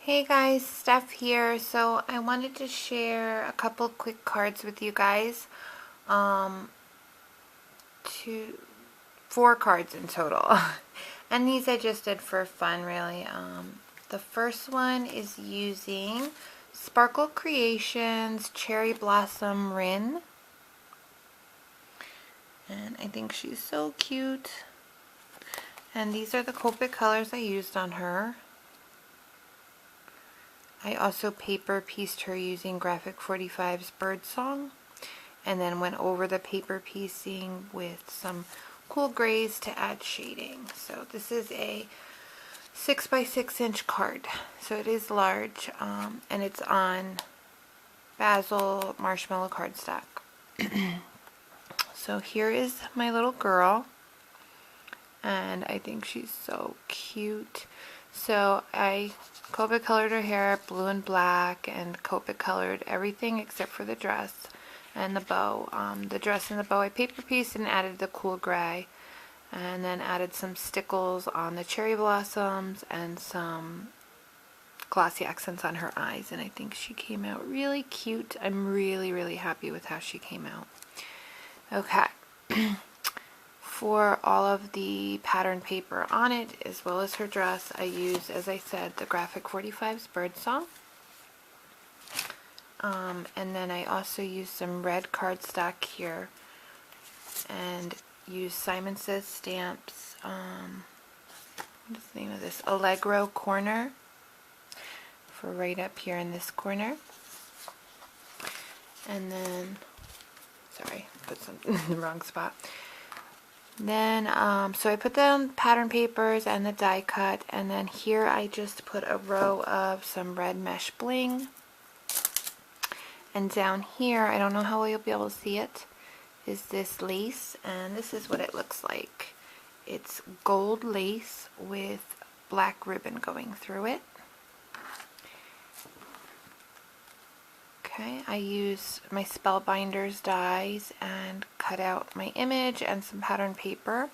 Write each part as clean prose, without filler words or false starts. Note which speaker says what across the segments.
Speaker 1: Hey guys, Steph here. So I wanted to share a couple quick cards with you guys. Um, four cards in total. And these I just did for fun, really. The first one is using Sparkle Creations Cherry Blossom Rin. And I think she's so cute. And these are the Copic colors I used on her. I also paper pieced her using Graphic 45's Birdsong, and then went over the paper piecing with some cool grays to add shading. So this is a 6 by 6 inch card, so it is large, and it's on Basil Marshmallow cardstock. So here is my little girl, and I think she's so cute. So I Copic colored her hair blue and black, and Copic colored everything except for the dress and the bow. The dress and the bow I paper pieced and added the cool gray, and then added some stickles on the cherry blossoms and some glossy accents on her eyes, and I think she came out really cute. I'm really happy with how she came out. Okay. For all of the pattern paper on it, as well as her dress, I use, as I said, the Graphic 45's Birdsong. And then I also use some red cardstock here, and use Simon Says stamps. What is the name of this? Allegro Corner, for right up here in this corner. And then, sorry, put something in the wrong spot. Then, so I put down pattern papers and the die cut, and then here I just put a row of some red mesh bling. And down here, I don't know how well you'll be able to see it, is this lace, and this is what it looks like. It's gold lace with black ribbon going through it. Okay, I use my Spellbinders dies and cut out my image and some pattern paper.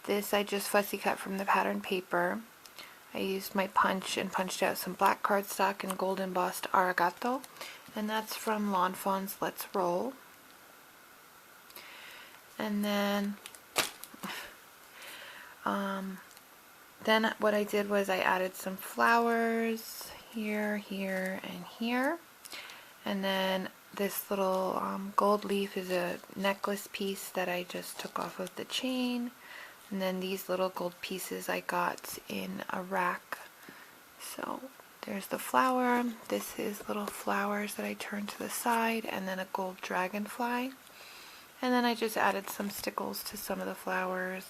Speaker 1: This I just fussy cut from the pattern paper. I used my punch and punched out some black cardstock and gold embossed Arigato, and that's from Lawn Fawn's Let's Roll. And then what I did was I added some flowers here, here, and here. And then this little gold leaf is a necklace piece that I just took off of the chain. And then these little gold pieces I got in a rack. So there's the flower. This is little flowers that I turned to the side, and then a gold dragonfly. And then I just added some stickles to some of the flowers.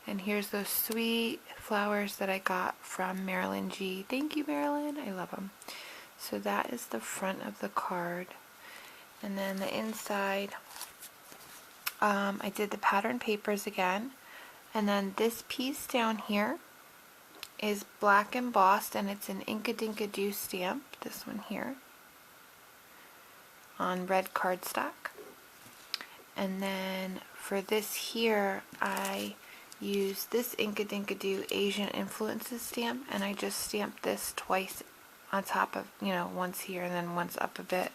Speaker 1: And here's those sweet flowers that I got from Marilyn G. Thank you, Marilyn. I love them. So that is the front of the card. And then the inside, I did the pattern papers again. And then this piece down here is black embossed, and it's an Inka Dinka Doo stamp, this one here, on red cardstock. And then for this here, I used this Inka Dinka Doo Asian Influences stamp, and I just stamped this twice on top of, once here and then once up a bit,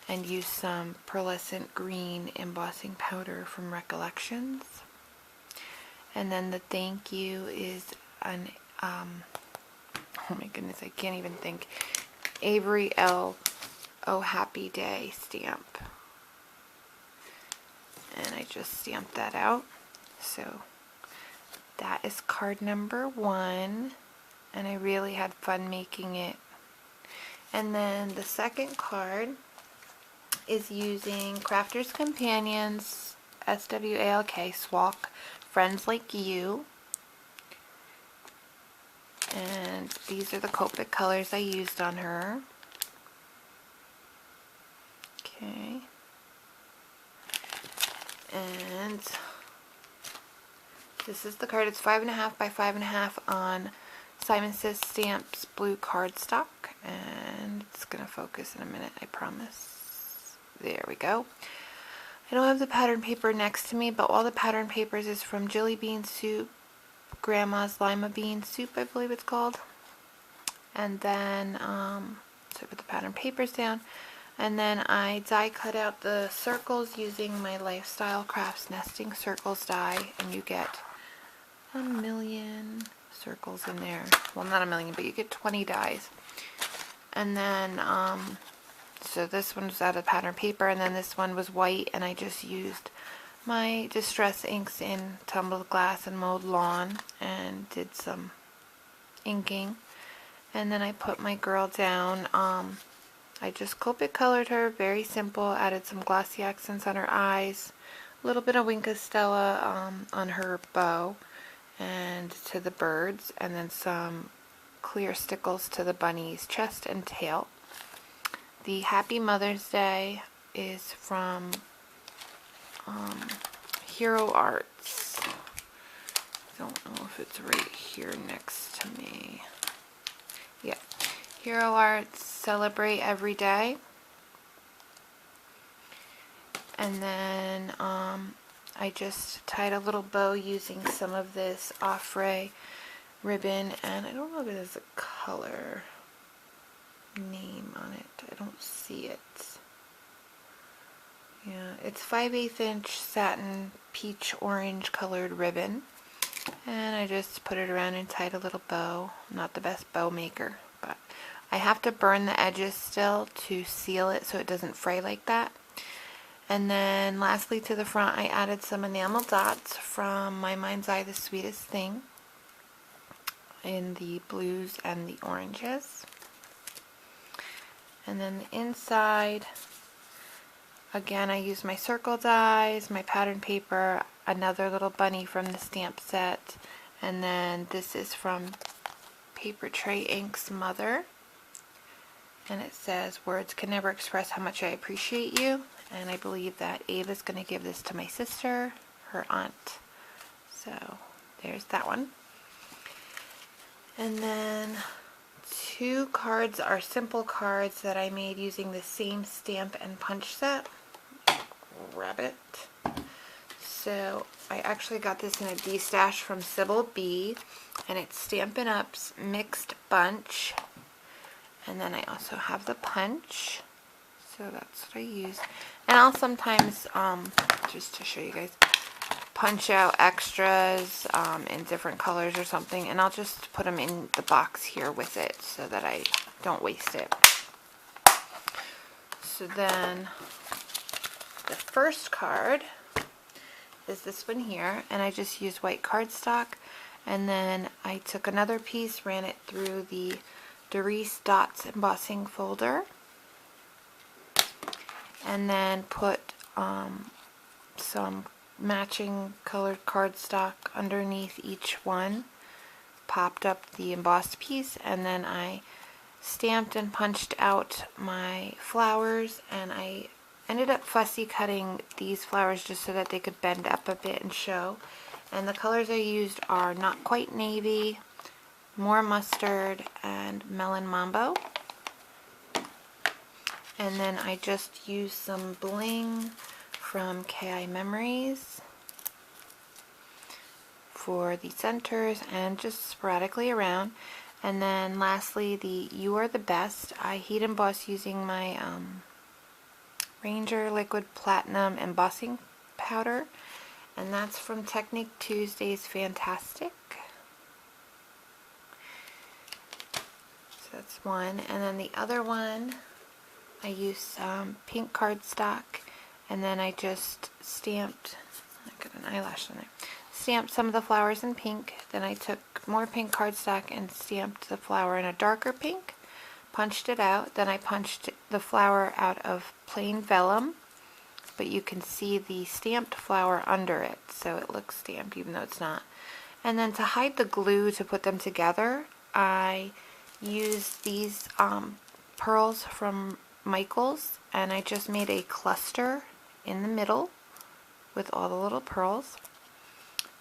Speaker 1: and use some pearlescent green embossing powder from Recollections. And then the thank you is an, oh my goodness, I can't even think, Avery L. Oh Happy Day stamp. And I just stamped that out. So that is card number 1, and I really had fun making it. And then the second card is using Crafters Companions SWALK Swalk Friends Like You. And these are the Copic colors I used on her. Okay. And this is the card. It's 5.5 by 5.5 on Simon Says Stamps blue cardstock, and it's going to focus in a minute, I promise. There we go. I don't have the pattern paper next to me, but all the pattern papers is from Jilly Bean Soup, Grandma's Lima Bean Soup, I believe it's called. and then so I put the pattern papers down, and then I die cut out the circles using my Lifestyle Crafts nesting circles die, and you get 1,000,000 circles in there. Well, not 1,000,000, but you get 20 dies. And then so this one was out of pattern paper, and then this one was white, and I just used my Distress inks in Tumbled Glass and Mowed Lawn and did some inking. And then I put my girl down. I just Copic colored her, very simple, added some glossy accents on her eyes, a little bit of Wink of Stella on her bow and to the birds, and then some clear stickles to the bunny's chest and tail. The Happy Mother's Day is from Hero Arts. I don't know if it's right here next to me. Yeah, Hero Arts, Celebrate Every Day. And then I just tied a little bow using some of this Offray ribbon, and I don't know if it has a color name on it. I don't see it. Yeah, it's 5/8 inch satin peach orange colored ribbon, and I just put it around and tied a little bow. I'm not the best bow maker, but I have to burn the edges still to seal it so it doesn't fray like that. And then lastly, to the front, I added some enamel dots from My Mind's Eye The Sweetest Thing in the blues and the oranges. And then the inside, again, I used my circle dies, my pattern paper, another little bunny from the stamp set, and then this is from Papertrey Ink's Mother, and it says, "Words can never express how much I appreciate you." And I believe that Ava's going to give this to my sister, her aunt. So there's that one. And then 2 cards are simple cards that I made using the same stamp and punch set. Grab it. So I actually got this in a D-stash from Sybil B, and it's Stampin' Up's Mixed Bunch. And then I also have the punch. So that's what I use. And I'll sometimes, just to show you guys, punch out extras in different colors or something, and I'll just put them in the box here with it so that I don't waste it. So then the first card is this one here, and I just used white cardstock, and then I took another piece, ran it through the Doris Dots embossing folder, and then put some matching colored cardstock underneath each one, popped up the embossed piece, and then I stamped and punched out my flowers, and I ended up fussy cutting these flowers just so that they could bend up a bit and show. And the colors I used are Not Quite Navy, More Mustard, and Melon Mambo. And then I just used some bling from KI Memories for the centers and just sporadically around. And then lastly, the You Are the Best. I heat emboss using my Ranger Liquid Platinum embossing powder, and that's from Technique Tuesday's Fantastic. So that's one. And then the other one, I used some pink cardstock, and then I just stamped, I got an eyelash on there, stamped some of the flowers in pink. Then I took more pink cardstock and stamped the flower in a darker pink, punched it out. Then I punched the flower out of plain vellum, but you can see the stamped flower under it, so it looks stamped even though it's not. And then to hide the glue to put them together, I used these pearls from Michaels, and I just made a cluster in the middle with all the little pearls.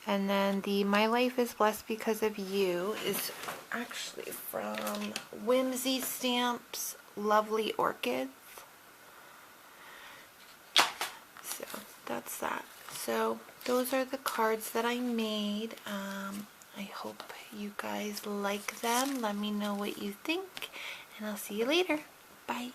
Speaker 1: And then the My Life is Blessed Because of You is actually from Whimsy Stamps Lovely Orchids. So that's that. So those are the cards that I made. I hope you guys like them. Let me know what you think, and I'll see you later. Bye.